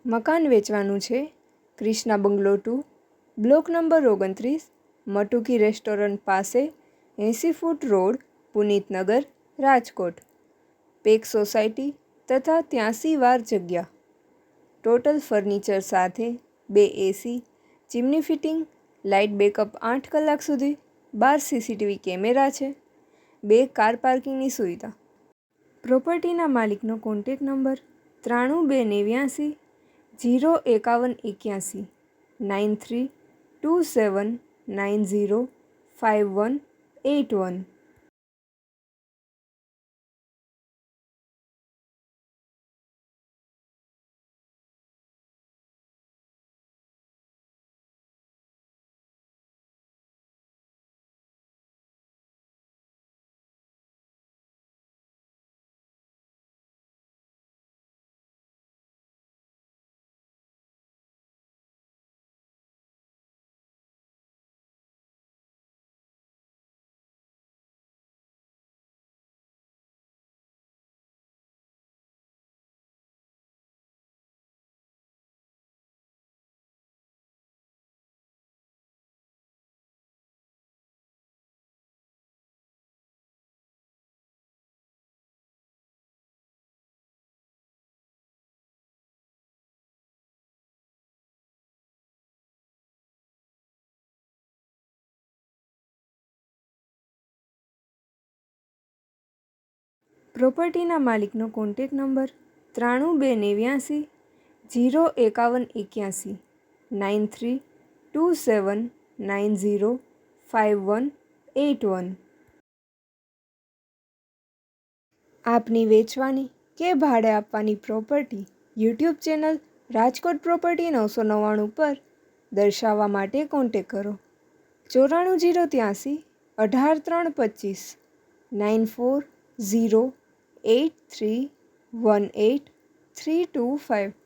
મકાન વેચવાનું છે. Krishna bungalow 2, block number 29, Matuki restaurant પાસે, 80 ફૂટ રોડ, પુનિતનગર, રાજકોટ. પેક સોસાયટી તથા 83 વાર જગ્યા. ટોટલ ફર્નિચર સાથે 2 AC, chimney fitting, light backup 8 કલાક સુધી, 12 સીસીટીવી કેમેરા છે, 2 કાર પાર્કિંગની સુવિધા. પ્રોપર્ટીના માલિકનો કોન્ટેક નંબર 93 291 5181 9327905181. પ્રોપર્ટીના માલિકનો કોન્ટેક નંબર 93 291 5181 9327905181. આપની વેચવાની કે ભાડે આપવાની property YouTube channel Rajkot property 999 પર દર્શાવવા માટે કોન્ટેક કરો. 94 083 18 325 94 083 18 325.